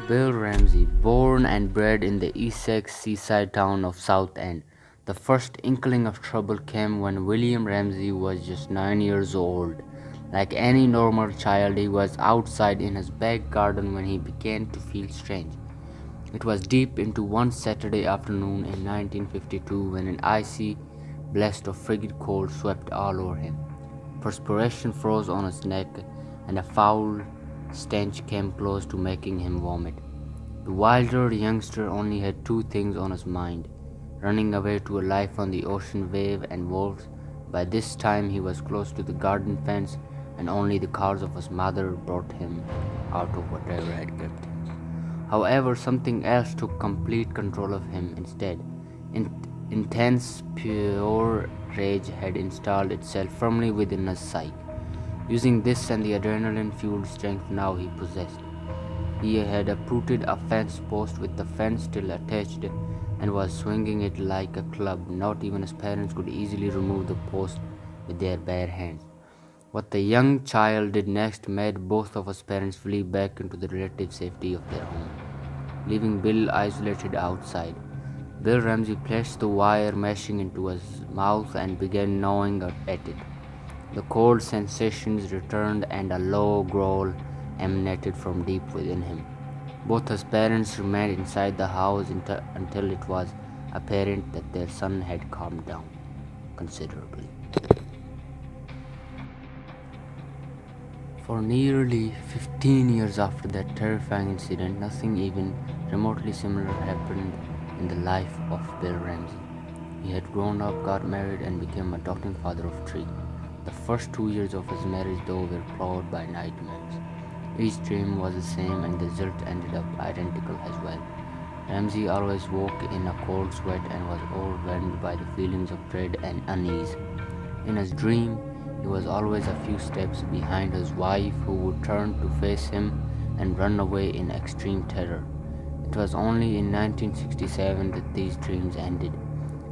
Bill Ramsey, born and bred in the Essex seaside town of Southend. The first inkling of trouble came when William Ramsey was just 9 years old. Like any normal child, he was outside in his back garden when he began to feel strange. It was deep into one Saturday afternoon in 1952 when an icy blast of frigid cold swept all over him. Perspiration froze on his neck, and a foul stench came close to making him vomit. The wilder youngster only had two things on his mind: running away to a life on the ocean wave and wolves. By this time he was close to the garden fence, and only the cars of his mother brought him out of whatever had gripped him. However, something else took complete control of him instead. Intense, pure rage had installed itself firmly within his psyche. Using this and the adrenaline-fueled strength now he possessed, he had uprooted a fence post with the fence still attached and was swinging it like a club. Not even his parents could easily remove the post with their bare hands. What the young child did next made both of his parents flee back into the relative safety of their home, leaving Bill isolated outside. Bill Ramsey placed the wire meshing into his mouth and began gnawing at it. The cold sensations returned and a low growl emanated from deep within him. Both his parents remained inside the house until it was apparent that their son had calmed down considerably. For nearly 15 years after that terrifying incident, nothing even remotely similar happened in the life of Bill Ramsey. He had grown up, got married, and became a doting father of three. The first 2 years of his marriage, though, were plowed by nightmares. Each dream was the same, and the result ended up identical as well. Ramsey always woke in a cold sweat and was overwhelmed by the feelings of dread and unease. In his dream, he was always a few steps behind his wife, who would turn to face him and run away in extreme terror. It was only in 1967 that these dreams ended.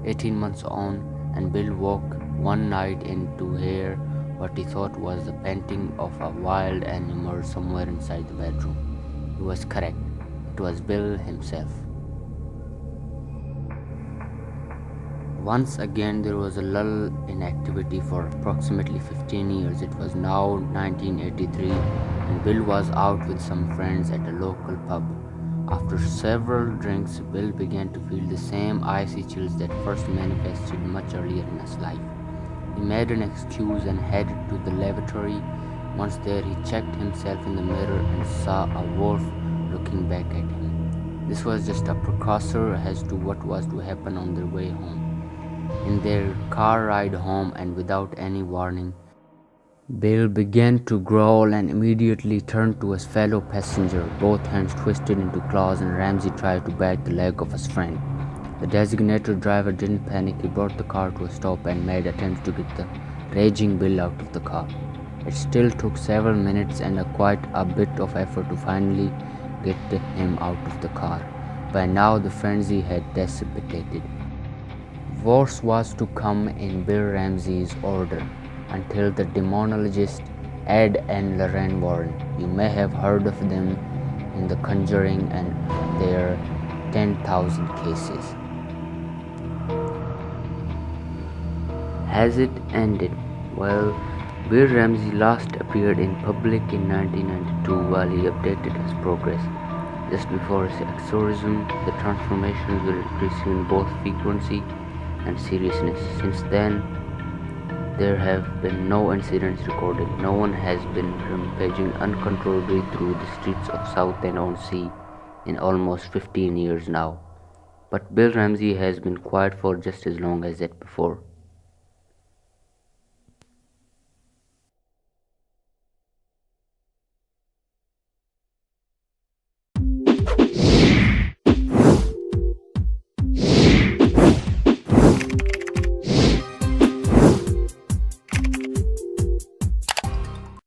18 months on, and Bill woke one night in to hear what he thought was the panting of a wild animal somewhere inside the bedroom. He was correct. It was Bill himself. Once again there was a lull in activity for approximately 15 years. It was now 1983, and Bill was out with some friends at a local pub. After several drinks, Bill began to feel the same icy chills that first manifested much earlier in his life. He made an excuse and headed to the lavatory. Once there, he checked himself in the mirror and saw a wolf looking back at him. This was just a precursor as to what was to happen on their way home. In their car ride home, and without any warning, Bill began to growl and immediately turned to his fellow passenger, both hands twisted into claws, and Ramsey tried to bite the leg of his friend. The designated driver didn't panic. He brought the car to a stop and made attempts to get the raging Bill out of the car. It still took several minutes and quite a bit of effort to finally get him out of the car. By now the frenzy had dissipated. Worse was to come in Bill Ramsey's order, until the demonologist Ed and Lorraine Warren. You may have heard of them in The Conjuring and their 10,000 cases. Has it ended? Well, Bill Ramsey last appeared in public in 1992 while he updated his progress. Just before his exorcism, the transformations were increasing in both frequency and seriousness. Since then, there have been no incidents recorded. No one has been rampaging uncontrollably through the streets of Southend-on-Sea in almost 15 years now. But Bill Ramsey has been quiet for just as long as that before.